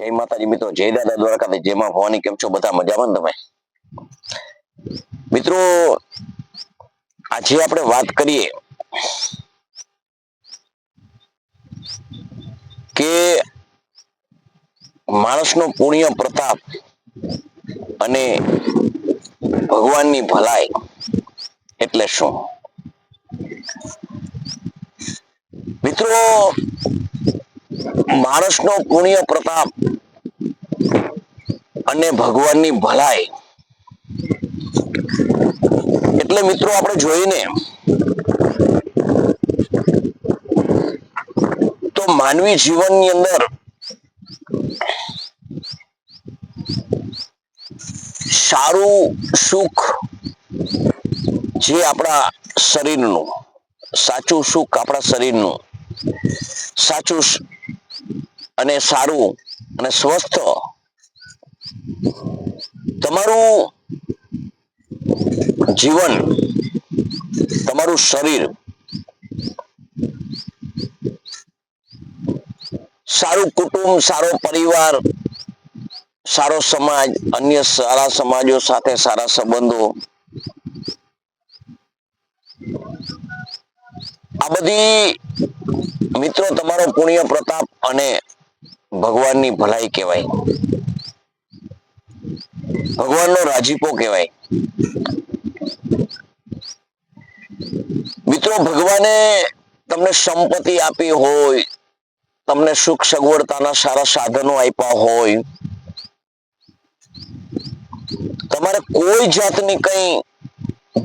જય માતાજી મિત્રો, જય દાદા દ્વારકાથી, જેમાં ભવાની. કેમ છો બધા? મજામાં ને તમે મિત્રો? આજે આપણે વાત કરીએ કે માણસનો પુણ્ય પ્રતાપ અને ભગવાનની ભલાઈ એટલે શું? મિત્રો, માણસનો પુણ્ય પ્રતાપ અને ભગવાનની ભલાઈ એટલે મિત્રો આપણે જોઈને તો માનવી જીવનની અંદર સારું સુખ, જે આપણા શરીરનું સાચું સુખ, આપણા શરીરનું સાચું અને સારું અને સ્વસ્થ તમારું જીવન, તમારું શરીર સારું કુટુંબ, સારો પરિવાર, સારો સમાજ, અન્ય સારા સમાજો સાથે સારા સંબંધો, આ બધી મિત્રો તમારો પુણ્ય પ્રતાપ અને ભગવાનની ભલાઈ કહેવાય, ભગવાનનો રાજીપો કહેવાય. મિત્રો, ભગવાને તમને સંપત્તિ આપી હોય, તમને સુખ સગવડતાના સારા સાધનો આપ્યા હોય, તમારે કોઈ જાતની કઈ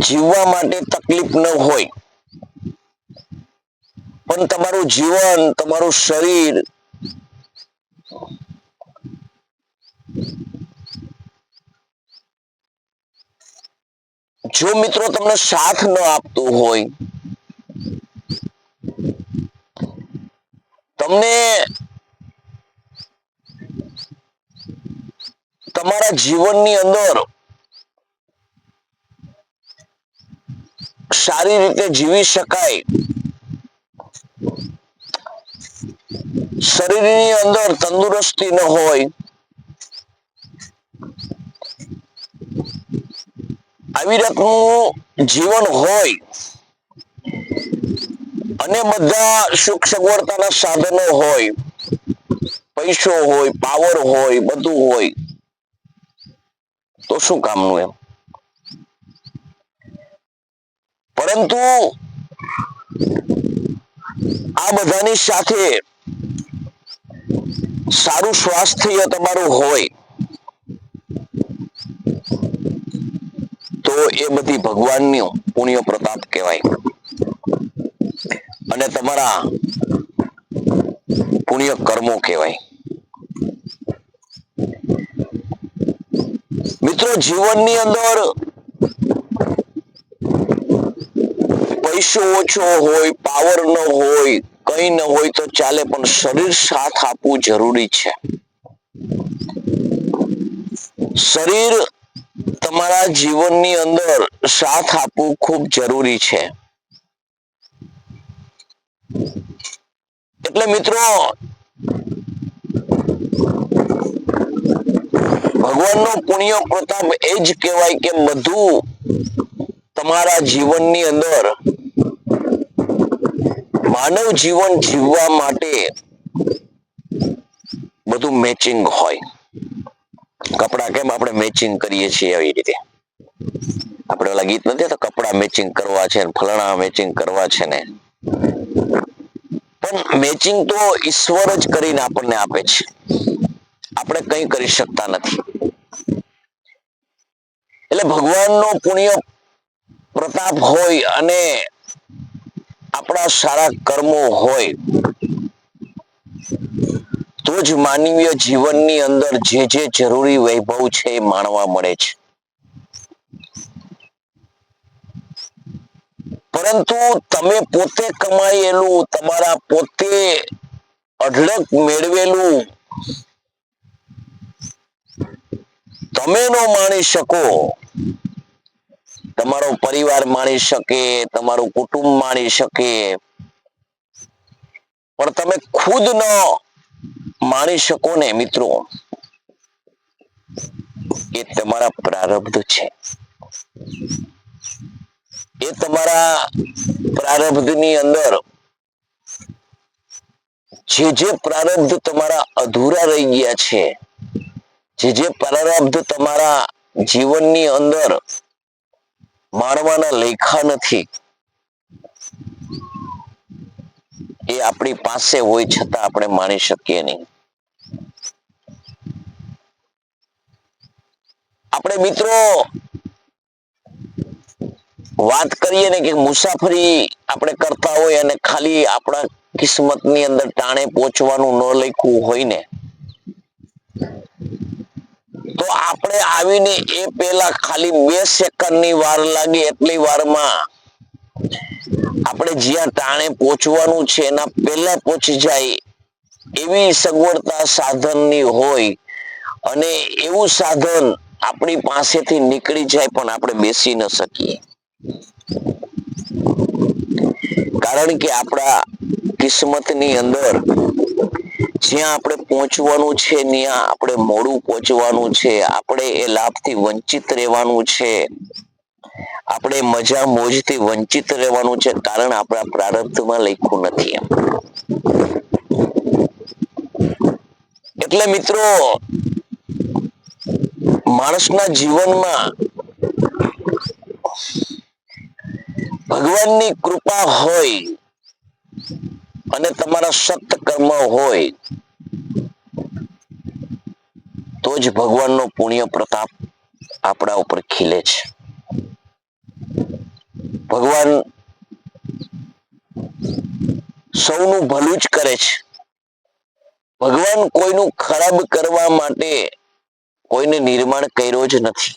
જીવવા માટે તકલીફ ન હોય, પણ તમારું જીવન, તમારું શરીર જો મિત્રો તમને સાથ ન આપતું હોય, તમને તમારા જીવનની અંદર સારી રીતે જીવી શકાય, શરીરની અંદર તંદુરસ્તી ન હોય, આવી રીતનું જીવન હોય અને બધા સુખ સગવડતાના સાધનો હોય, પૈસો હોય, પાવર હોય, બધું હોય, તો શું કામનું એમ? પરંતુ આ બધાની સાથે સારું સ્વાસ્થ્ય તમારું હોય તો એ બધી ભગવાનની પુણ્ય પ્રતાપ કહેવાય અને તમારા પુણ્ય કર્મો કહેવાય. મિત્રો, જીવનની અંદર પૈસો ઓછો હોય, પાવર ન હોય, કઈ ન હોય તો ચાલે, પણ શરીર સાથ આપવું જરૂરી છે. શરીર તમારા જીવનની અંદર સાથ આપવું ખૂબ જરૂરી છે. એટલે મિત્રો, ભગવાનનો પુણ્ય પ્રતાપ એ જ કહેવાય કે બધું તમારા જીવનની અંદર માનવ જીવન જીવવા માટે બધું મેચિંગ હોય. કપડા કેમ આપણે મેચિંગ કરીએ છીએ, એવી રીતે આપણે ઓલા ગીત નથી, તો કપડા મેચિંગ કરવા છે, ફલાણા મેચિંગ કરવા છે ને, પણ મેચિંગ તો ઈશ્વર જ કરીને આપણને આપે છે, આપણે કંઈ કરી શકતા નથી. એટલે ભગવાનનો પુણ્ય પ્રતાપ હોય અને આપણા સારા કર્મો હોય તો જ માનવીય જીવનની અંદર જે જે જરૂરી વૈભવ છે એ માણવા મળે છે. પરંતુ તમે પોતે કમાયેલું, તમારા પોતે અઢળક મેળવેલું તમે ન માણી શકો, તમારો પરિવાર માણી શકે, તમારું કુટુંબ માણી શકે, પણ તમે ખુદ ન માણી શકો ને મિત્રો, એ તમારા પ્રારબ્ધ છે. એ તમારા પ્રારબ્ધની અંદર જે પ્રારબ્ધ તમારા અધૂરા રહી ગયા છે, જે પ્રારબ્ધ તમારા જીવનની અંદર માણવાના લેખા નથી, એ આપણી પાસે હોય છતાં આપણે માણી શકીએ નહીં. આપણે મિત્રો વાત કરીએ ને કે મુસાફરી આપણે કરતા હોય અને ખાલી આપણા કિસ્મતની અંદર ટાણે પહોંચવાનું ન લખ્યું હોય ને, તો આપણે આવીને એ પેલા ખાલી 2 સેકન્ડની વાર લાગે એટલી વારમાં આપણે જ્યાં ટાણે પહોંચવાનું છે એના પહેલા પહોંચી જાય એવી સગવડતા સાધનની હોય, અને એવું સાધન આપણી પાસેથી નીકળી જાય પણ આપણે બેસી ન શકીએ. કારણ કે આપણા કિસ્મતની અંદર જ્યાં આપણે પહોંચવાનું છે ત્યાં આપણે મોડું પહોંચવાનું છે, આપણે એ લાભથી વંચિત રહેવાનું છે, આપણે મજા મોજથી વંચિત રહેવાનું છે, કારણ આપણા પ્રારબ્ધમાં લખ્યું નથી. એટલે મિત્રો માણસના જીવનમાં ભગવાનની કૃપા હોય અને તમારા સત્કર્મ હોય તો જ ભગવાનનો પુણ્ય પ્રતાપ આપણા ઉપર ખીલે છે. ભગવાન સૌનું ભલું જ કરે છે. ભગવાન કોઈનું ખરાબ કરવા માટે કોઈને નિર્માણ કર્યો જ નથી.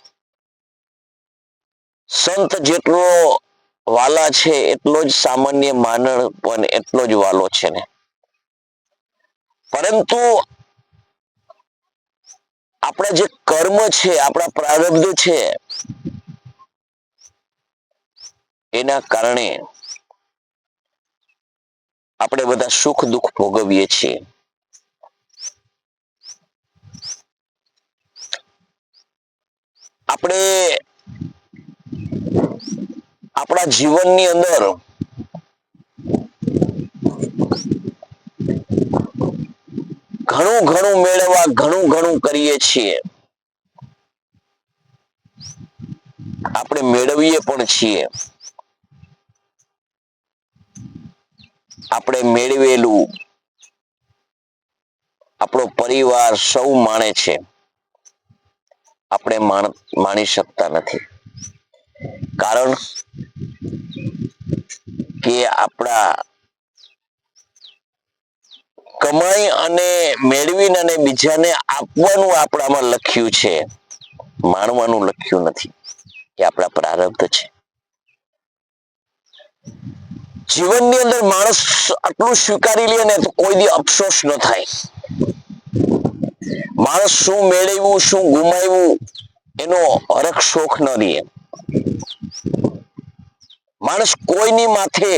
સંત જેટલો વાલા છે એટલો જ સામાન્ય માનવ પણ એટલો જ વાલો છે ને. પરંતુ આપણા જે કર્મ છે, આપણા પ્રારબ્ધ છે, એના કારણે આપણે બધા સુખ દુઃખ ભોગવીએ છીએ. આપણે આપણા જીવનની અંદર ઘણું મેળવવા ઘણું કરીએ છીએ. આપણે મેળવીએ પણ છીએ. આપણે મેળવેલું આપણો પરિવાર સૌ માણે છે, આપણે માણી શકતા નથી. કારણ કે આપણા કમાઈ અને મેળવીને અને બીજાને આપવાનું આપણામાં લખ્યું છે, માણવાનું લખ્યું નથી. એ આપણા પ્રારબ્ધ છે. જીવનની અંદર માણસ આટલું સ્વીકારી લે ને તો કોઈ દી અફસોસ ન થાય. માણસ શું મેળવ્યું શું ગુમાવ્યું એનો હરખ શોખ ન રહે. માણસ કોઈની માથે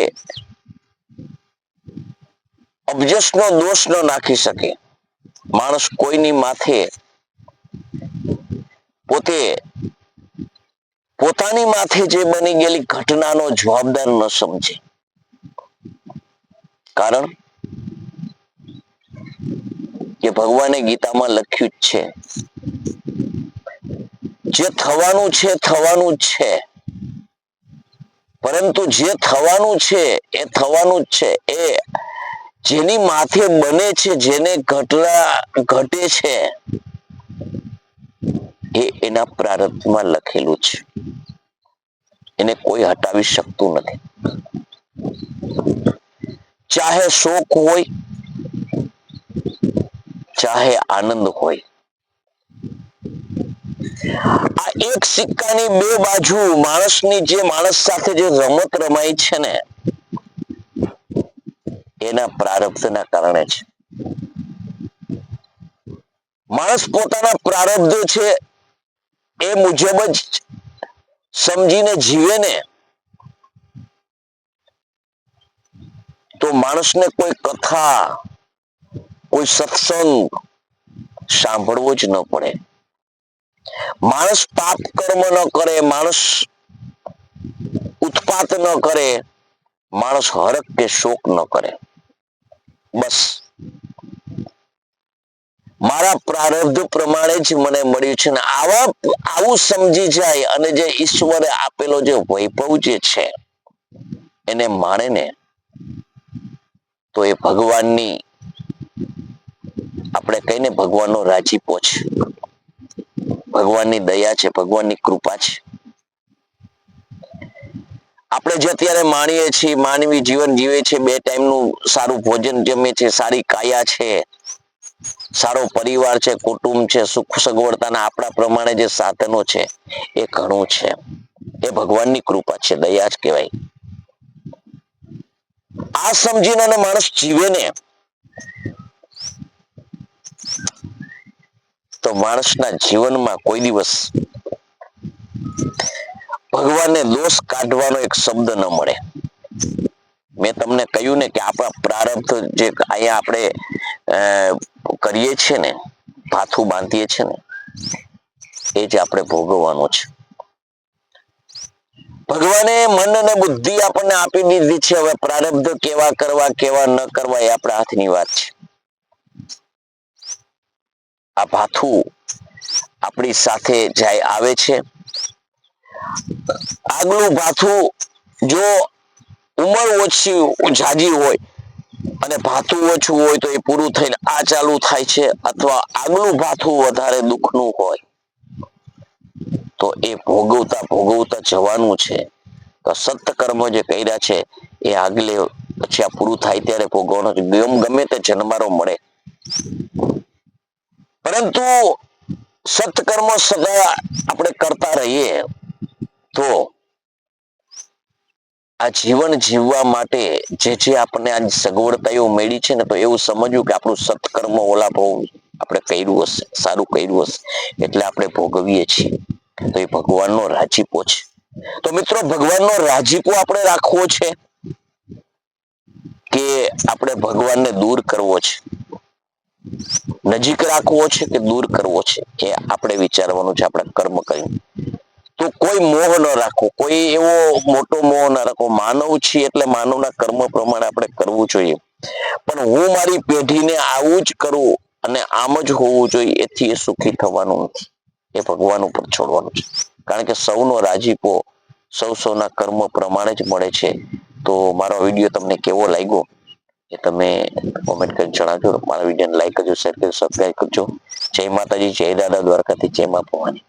અબજસનો દોષ ન નાખી શકે. માણસ કોઈની માથે પોતાની માથે જે બની ગયેલી ઘટનાનો જવાબદાર ન સમજે. કારણ કે ભગવાને ગીતામાં લખ્યું જ છે, જે થવાનું છે થવાનું જ છે, પરંતુ જે થવાનું છે એ થવાનું જ છે. એ જેની માથે બને છે, જેને ઘટના ઘટે છે, એ એના પ્રારબ્ધમાં લખેલું છે. એને કોઈ હટાવી શકતું નથી. ચાહે શોક હોય ચાહે આનંદ હોય. આ એક સિક્કાની 2 બાજુ. માણસની જે માણસ સાથે જે રમત રમાય છે ને, એના પ્રારબ્ધના કારણે છે. માણસ પોતાના પ્રારબ્ધ છે એ મુજબ જ સમજીને જીવે ને, તો માણસને કોઈ કથા કોઈ સત્સંગ સાંભળવો જ ન પડે. માણસ પાપ કર્મ ન કરે, માણસ ઉત્પાત ન કરે, માણસ હરખ કે શોક ન કરે. બસ મારા પ્રારબ્ધ પ્રમાણે જ મને મળ્યું છે ને આવું સમજી જાય અને જે ઈશ્વરે આપેલો જે વૈભવ જે છે એને માણે ને તો એ ભગવાનની, આપણે કહીને ભગવાનનો રાજીપો છે, ભગવાનની દયા છે, ભગવાનની કૃપા છે. આપણે જે અત્યારે માણીએ છીએ, માનવી જીવન જીવે છે, 2 ટાઈમનું સારું ભોજન જમે છે, સારી કાયા છે, સારો પરિવાર છે, કુટુંબ છે, સુખ સગવડતાના આપણા પ્રમાણે જે સાધનો છે એ ઘણું છે. એ ભગવાનની કૃપા છે, દયા જ કહેવાય. આ સમજીને અને માણસ જીવે ને તો માણસના જીવનમાં કોઈ દિવસ ભગવાનને દોષ કાઢવાનો એક શબ્દ ન મળે. મેં તમને કહ્યું ને કે આપણા પ્રારબ્ધ જે અહીંયા આપણે કરીએ છીએ ને, ભાથું બાંધીએ છીએ ને, એ જ આપણે ભોગવવાનું છે. ભગવાને મન અને બુદ્ધિ આપણને આપી દીધી છે. હવે પ્રારબ્ધ કેવા કરવા કેવા ન કરવા એ આપણા હાથની વાત છે. આ ભાથું આપણી સાથે જાય આવે છે. આગલું ભાથું જો ઉંમર ઓછી જાજી હોય અને ભાથું ઓછું હોય તો એ પૂરું થઈને આ ચાલુ થાય છે, અથવા આગલું ભાથું વધારે દુઃખનું હોય તો એ ભોગવતા ભોગવતા જવાનું છે. તો સત્કર્મ જે કર્યા છે એ આગલે પછી આ પૂરું થાય ત્યારે ભોગવવાનું છે. ગમે તે જન્મારો મળે, પરંતુ સત્કર્મ સદા આપણે કરતા રહીએ તો આ જીવન જીવવા માટે જે આપણને આ સગવડતાઓ મળી છે ને, તો એવું સમજવું કે આપણું સત્કર્મ ઓલા બહુ આપણે કર્યું હશે, સારું કર્યું હશે એટલે આપણે ભોગવીએ છીએ. તો એ ભગવાનનો રાજીપો છે. તો મિત્રો, ભગવાનનો રાજીપો આપણે રાખવો છે કે આપણે ભગવાનને દૂર કરવો છે, નજીક રાખવો છે કે દૂર કરવો છે, એ આપણે વિચારવાનું છે. આપણે કર્મ કરીને તો કોઈ મોહ ન રાખવો, કોઈ એવો મોટો મોહ ન રાખવો. માનવ છીએ એટલે માનવના કર્મ પ્રમાણે આપણે કરવું જોઈએ, પણ હું મારી પેઢીને આવું જ કરું અને આમ જ હોવું જોઈએ એથી એ સુખી થવાનું નથી. એ ભગવાન ઉપર છોડવાનું છે. કારણ કે સૌનો રાજીપો સૌના કર્મ પ્રમાણે જ મળે છે. તો મારો વિડીયો તમને કેવો લાગ્યો એ તમે કોમેન્ટ કરી જણાવજો. મારા વિડીયોને લાઈક કરજો, શેર કરજો, સબસ્ક્રાઈબ કરજો. જય માતાજી, જય દાદા દ્વારકાથી, જય મા ભવાની.